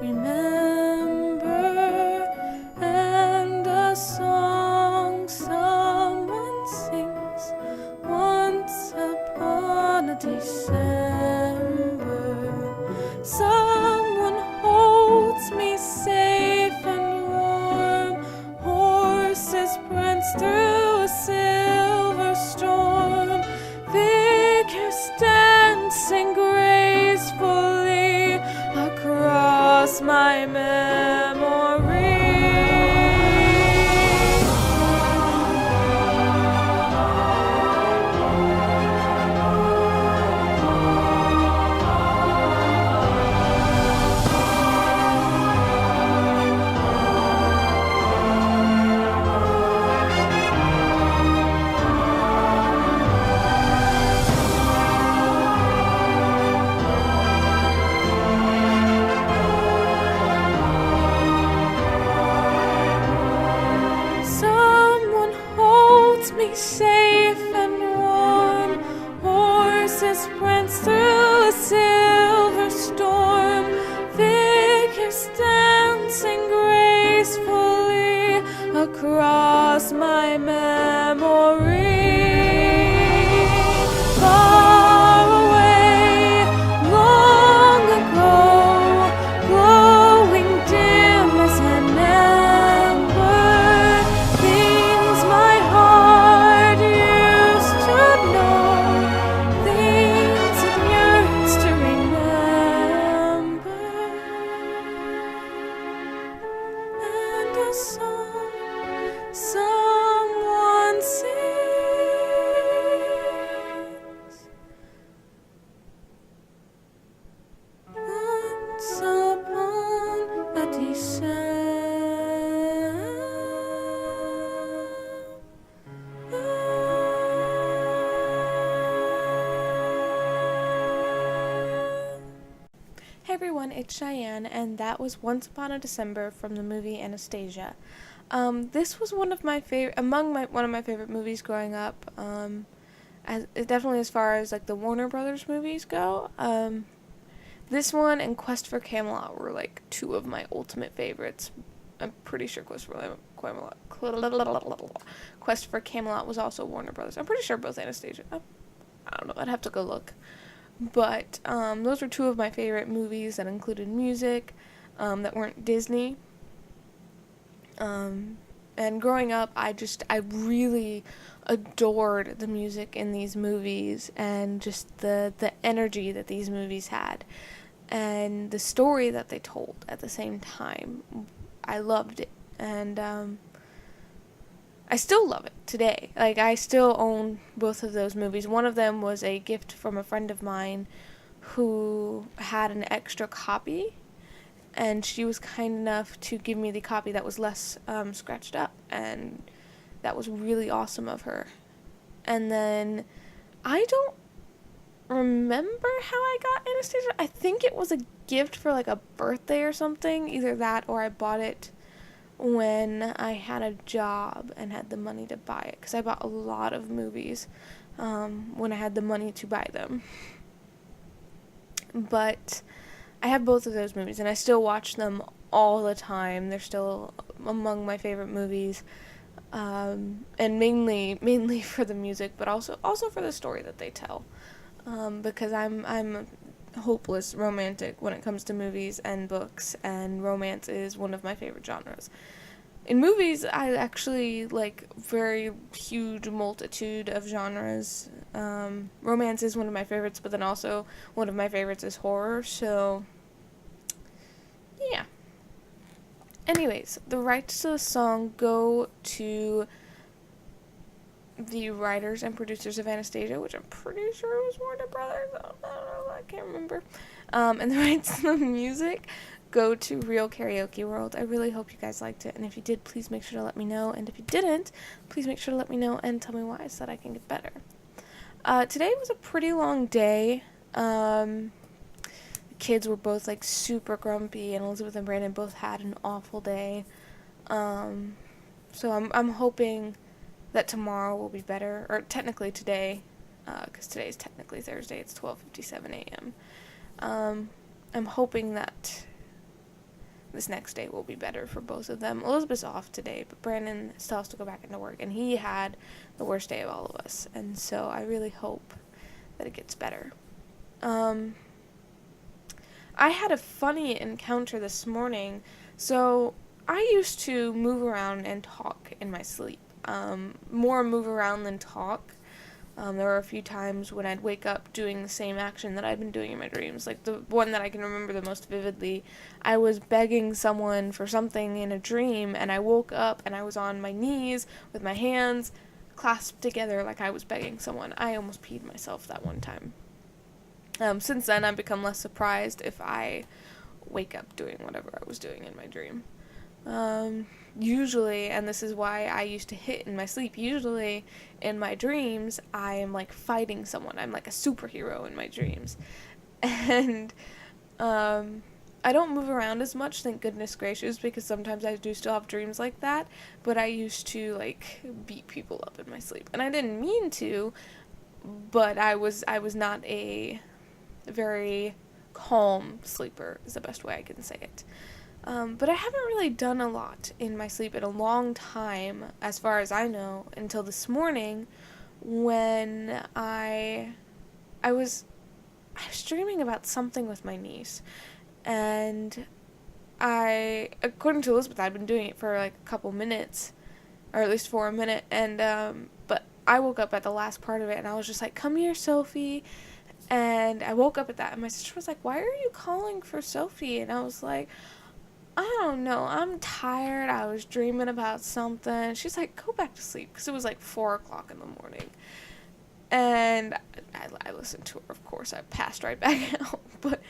remember, and a song someone sings once upon a December. Someone holds me safe and warm, horses prance through a silver storm, figures dancing gracefully across my memory. Safe and warm, horses prance through a silver storm, figures dancing gracefully across my memory. Far away, long ago, glowing dim as an ember, things my heart used to know, things it yearns to remember, and a song someone sings once upon a Hey everyone, it's Cheyenne, and that was Once Upon a December from the movie Anastasia. This was one of my favorite movies growing up. Definitely as far as like the Warner Brothers movies go. This one and Quest for Camelot were like two of my ultimate favorites. I'm pretty sure Quest for Camelot was also Warner Brothers. I'm pretty sure both Anastasia. I don't know. I'd have to go look. But those were two of my favorite movies that included music that weren't Disney. And growing up, I really adored the music in these movies and just the energy that these movies had and the story that they told at the same time. I loved it, and I still love it today. Like, I still own both of those movies. One of them was a gift from a friend of mine who had an extra copy, and she was kind enough to give me the copy that was less scratched up, and that was really awesome of her. And then I don't remember how I got Anastasia. I think it was a gift for like a birthday or something, either that or I bought it when I had a job and had the money to buy it, because I bought a lot of movies when I had the money to buy them. But I have both of those movies, and I still watch them all the time. They're still among my favorite movies, and mainly for the music, but also for the story that they tell. Because I'm a hopeless romantic when it comes to movies and books, and romance is one of my favorite genres. In movies, I actually like very huge multitude of genres. Romance is one of my favorites, but then also one of my favorites is horror, so yeah. Anyways, the rights to the song go to the writers and producers of Anastasia, which I'm pretty sure it was Warner Brothers. I don't know, I can't remember. And the rights to the music go to Real Karaoke World. I really hope you guys liked it, and if you did, please make sure to let me know, and if you didn't, please make sure to let me know and tell me why so that I can get better. Today was a pretty long day. The kids were both like super grumpy, and Elizabeth and Brandon both had an awful day. So I'm hoping that tomorrow will be better, or technically today, because today is technically Thursday. It's 12:57 a.m. I'm hoping that this next day will be better for both of them. Elizabeth's off today, but Brandon still has to go back into work, and he had the worst day of all of us, and so I really hope that it gets better. I had a funny encounter this morning. So I used to move around and talk in my sleep. More move around than talk. There were a few times when I'd wake up doing the same action that I'd been doing in my dreams. Like the one that I can remember the most vividly, I was begging someone for something in a dream, and I woke up and I was on my knees with my hands clasped together like I was begging someone. I almost peed myself that one time. Since then, I've become less surprised if I wake up doing whatever I was doing in my dream. Usually, and this is why I used to hit in my sleep, usually in my dreams, I am like fighting someone. I'm like a superhero in my dreams. And I don't move around as much, thank goodness gracious, because sometimes I do still have dreams like that, but I used to like beat people up in my sleep. And I didn't mean to, but I was not a very calm sleeper is the best way I can say it. But I haven't really done a lot in my sleep in a long time, as far as I know, until this morning when I was dreaming about something with my niece, and according to Elizabeth, I'd been doing it for like a couple minutes, or at least for a minute, and but I woke up at the last part of it, and I was just like, "Come here, Sophie." And I woke up at that, and my sister was like, "Why are you calling for Sophie?" And I was like, "I don't know, I'm tired, I was dreaming about something." She's like, "Go back to sleep," because it was like 4 o'clock in the morning. And I listened to her, of course. I passed right back out. But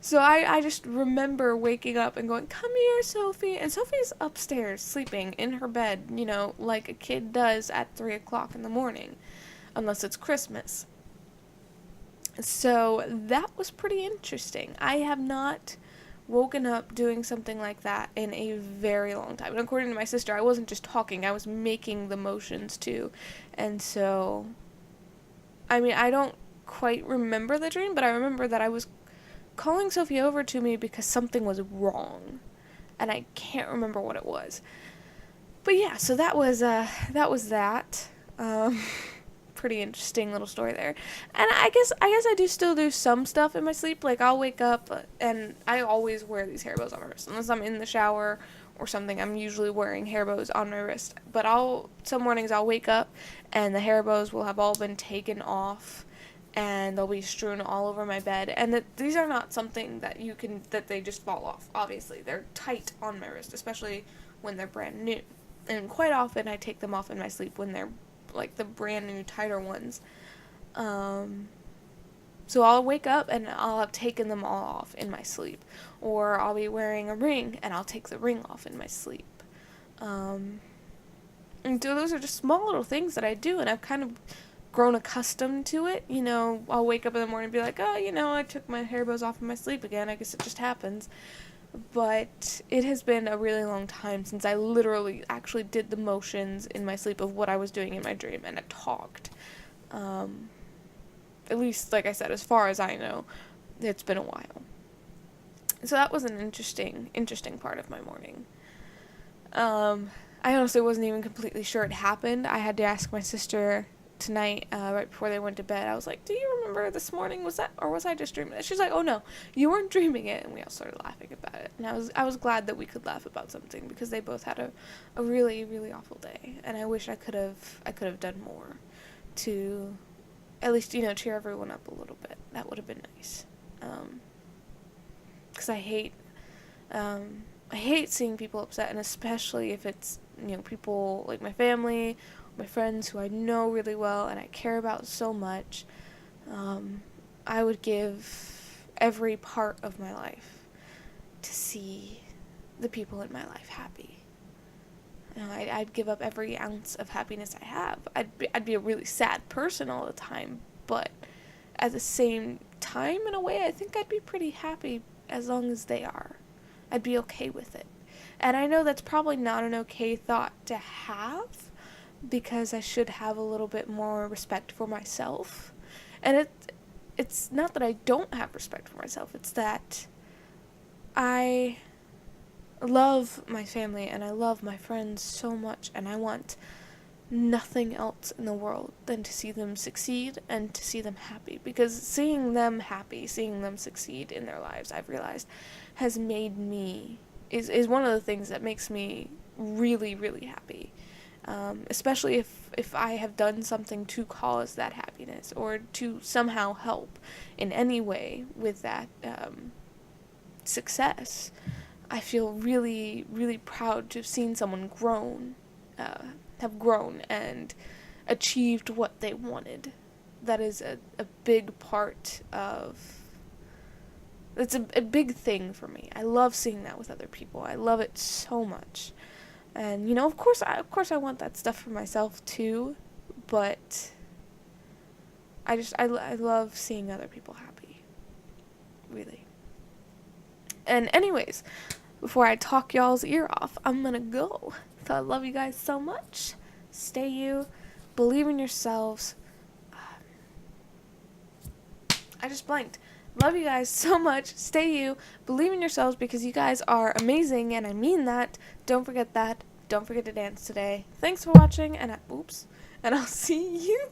so I just remember waking up and going, "Come here, Sophie." And Sophie's upstairs sleeping in her bed, like a kid does at 3 o'clock in the morning, unless it's Christmas. So that was pretty interesting. I have not woken up doing something like that in a very long time. And according to my sister, I wasn't just talking, I was making the motions too. And so, I mean, I don't quite remember the dream, but I remember that I was calling Sophie over to me because something was wrong. And I can't remember what it was. But yeah, so that was that. Pretty interesting little story there. And I guess I do still do some stuff in my sleep. Like, I'll wake up, and I always wear these hair bows on my wrist. Unless I'm in the shower or something, I'm usually wearing hair bows on my wrist. But some mornings I'll wake up, and the hair bows will have all been taken off, and they'll be strewn all over my bed. And these are not something that they just fall off, obviously. They're tight on my wrist, especially when they're brand new. And quite often I take them off in my sleep when they're like the brand new tighter ones. So I'll wake up and I'll have taken them all off in my sleep. Or I'll be wearing a ring and I'll take the ring off in my sleep. And so those are just small little things that I do, and I've kind of grown accustomed to it. I'll wake up in the morning and be like, "Oh, I took my hair bows off in my sleep again. I guess it just happens." But it has been a really long time since I literally actually did the motions in my sleep of what I was doing in my dream, and I talked. At least, like I said, as far as I know, it's been a while. So that was an interesting part of my morning. I honestly wasn't even completely sure it happened. I had to ask my sister tonight, right before they went to bed. I was like, "Do you remember this morning? Was I just dreaming it?" She's like, "Oh no, you weren't dreaming it." And we all started laughing about it. And I was glad that we could laugh about something, because they both had a really, really awful day. And I wish I could have done more to at least, cheer everyone up a little bit. That would have been nice. Because I hate seeing people upset, and especially if it's, people like my family, my friends who I know really well and I care about so much. I would give every part of my life to see the people in my life happy. I'd give up every ounce of happiness I have. I'd be a really sad person all the time, but at the same time, in a way, I think I'd be pretty happy as long as they are. I'd be okay with it. And I know that's probably not an okay thought to have, because I should have a little bit more respect for myself. And it's not that I don't have respect for myself, it's that love my family and I love my friends so much, and I want nothing else in the world than to see them succeed and to see them happy, because seeing them happy, seeing them succeed in their lives, I've realized, has made me, is one of the things that makes me really, really happy. Especially if I have done something to cause that happiness, or to somehow help in any way with that success. I feel really, really proud to have seen someone have grown and achieved what they wanted. That is a big part of, it's a big thing for me. I love seeing that with other people. I love it so much. And, you know, of course I want that stuff for myself too, but I love seeing other people happy. Really. And anyways, before I talk y'all's ear off, I'm gonna go. So I love you guys so much. Stay you. Believe in yourselves. I just blanked. Love you guys so much. Stay you. Believe in yourselves, because you guys are amazing, and I mean that. Don't forget that. Don't forget to dance today. Thanks for watching, and I'll see you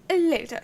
later.